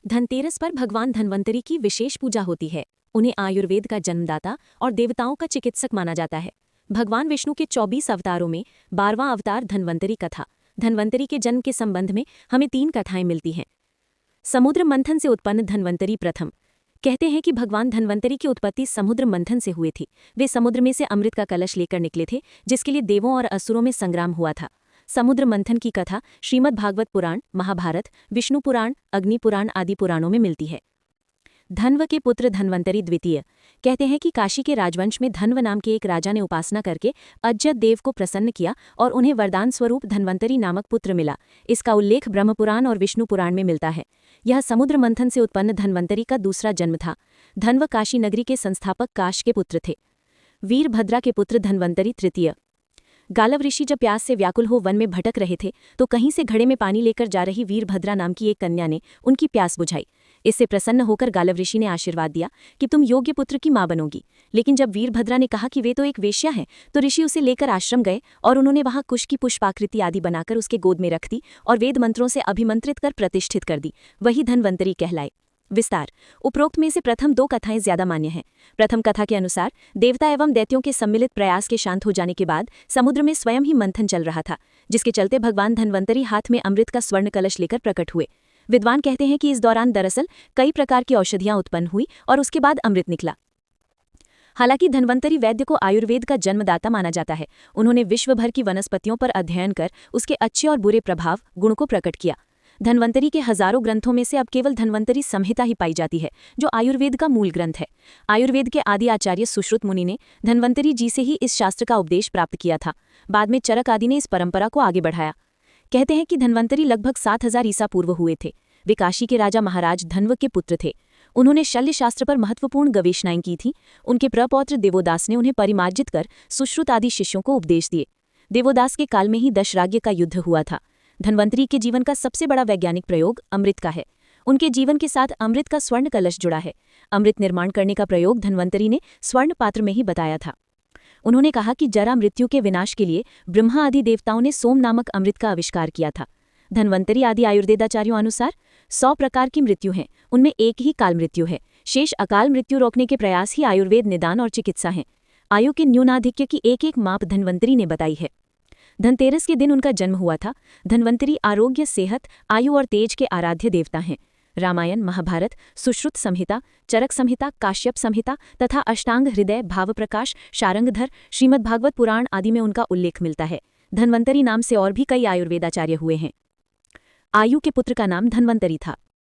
धनतेरस पर भगवान धन्वंतरि की विशेष पूजा होती है। उन्हें आयुर्वेद का जन्मदाता और देवताओं का चिकित्सक माना जाता है। भगवान विष्णु के 24 अवतारों में 12वां अवतार धन्वंतरि कथा। धन्वंतरि के जन्म के संबंध में हमें 3 कथाएं मिलती हैं। समुद्र मंथन से उत्पन्न धन्वंतरि प्रथम। कहते हैं कि भगवान धन्वंतरि की उत्पत्ति समुद्र मंथन से हुई थी। वे समुद्र में से अमृत का कलश लेकर निकले थे, जिसके लिए देवों और असुरों में संग्राम हुआ था। समुद्र मंथन की कथा श्रीमद् भागवत पुराण, महाभारत, विष्णु पुराण, अग्नि पुराण आदि पुराणों में मिलती है। धन्व के पुत्र धन्वंतरि द्वितीय। कहते हैं कि काशी के राजवंश में धन्व नाम के एक राजा ने उपासना करके अज्जत देव को प्रसन्न किया और उन्हें वरदान स्वरूप धन्वंतरि नामक पुत्र मिला। इसका उल्लेख ब्रह्मपुराण और विष्णु पुराण में मिलता है। यह समुद्र मंथन से उत्पन्न धन्वंतरि का दूसरा जन्म था। धन्व काशी नगरी के संस्थापक काश के पुत्र थे। वीरभद्रा के पुत्र धन्वंतरि तृतीय। गालव ऋषि जब प्यास से व्याकुल हो वन में भटक रहे थे तो कहीं से घड़े में पानी लेकर जा रही वीरभद्रा नाम की एक कन्या ने उनकी प्यास बुझाई। इससे प्रसन्न होकर गालव ऋषि ने आशीर्वाद दिया कि तुम योग्य पुत्र की मां बनोगी। लेकिन जब वीरभद्रा ने कहा कि वे तो एक वेश्या हैं, तो ऋषि उसे लेकर आश्रम गए और उन्होंने वहां कुश की पुष्पाकृति आदि बनाकर उसके गोद में रख दी और वेद मंत्रों से अभिमंत्रित कर प्रतिष्ठित कर दी। वही धन्वंतरि कहलाए। विस्तार। उपरोक्त में से प्रथम 2 कथाएं ज्यादा मान्य हैं। प्रथम कथा के अनुसार देवता एवं दैत्यों के सम्मिलित प्रयास के शांत हो जाने के बाद समुद्र में स्वयं ही मंथन चल रहा था, जिसके चलते भगवान धन्वंतरि हाथ में अमृत का स्वर्ण कलश लेकर प्रकट हुए। विद्वान कहते हैं कि इस दौरान दरअसल कई प्रकार की औषधियां उत्पन्न हुई और उसके बाद अमृत निकला। हालांकि धन्वंतरि वैद्य को आयुर्वेद का जन्मदाता माना जाता है। उन्होंने विश्व भर की वनस्पतियों पर अध्ययन कर उसके अच्छे और बुरे प्रभाव गुण को प्रकट किया। धन्वंतरि के हजारों ग्रंथों में से अब केवल धन्वंतरि संहिता ही पाई जाती है, जो आयुर्वेद का मूल ग्रंथ है। आयुर्वेद के आदि आचार्य सुश्रुत मुनि ने धन्वंतरि जी से ही इस शास्त्र का उपदेश प्राप्त किया था। बाद में चरक आदि ने इस परंपरा को आगे बढ़ाया। कहते हैं कि धन्वंतरि लगभग 7000 ईसा पूर्व हुए थे। वे काशी के राजा महाराज धन्व के पुत्र थे। उन्होंने शल्य शास्त्र पर महत्वपूर्ण गवेषणाएं की थीं। उनके प्रपौत्र देवोदास ने उन्हें परिमार्जित कर सुश्रुत आदि शिष्यों को उपदेश दिए। देवोदास के काल में ही दशराज्य का युद्ध हुआ था। धन्वंतरि के जीवन का सबसे बड़ा वैज्ञानिक प्रयोग अमृत का है। उनके जीवन के साथ अमृत का स्वर्ण कलश जुड़ा है। अमृत निर्माण करने का प्रयोग धन्वंतरि ने स्वर्ण पात्र में ही बताया था। उन्होंने कहा कि जरा मृत्यु के विनाश के लिए ब्रह्मा आदि देवताओं ने सोम नामक अमृत का आविष्कार किया था। धन्वंतरि आदि आयुर्वेदाचार्यों अनुसार 100 प्रकार की मृत्यु हैं, उनमें एक ही काल मृत्यु है। शेष अकाल मृत्यु रोकने के प्रयास ही आयुर्वेद निदान और चिकित्सा हैं। आयु के न्यूनाधिक्य की एक माप धन्वंतरि ने बताई है। धनतेरस के दिन उनका जन्म हुआ था। धन्वंतरि आरोग्य, सेहत, आयु और तेज के आराध्य देवता हैं। रामायण, महाभारत, सुश्रुत संहिता, चरक संहिता, काश्यप संहिता तथा अष्टांग हृदय, भावप्रकाश, शारंगधर, श्रीमद्भागवत पुराण आदि में उनका उल्लेख मिलता है। धन्वंतरि नाम से और भी कई आयुर्वेदाचार्य हुए हैं। आयु के पुत्र का नाम धन्वंतरि था।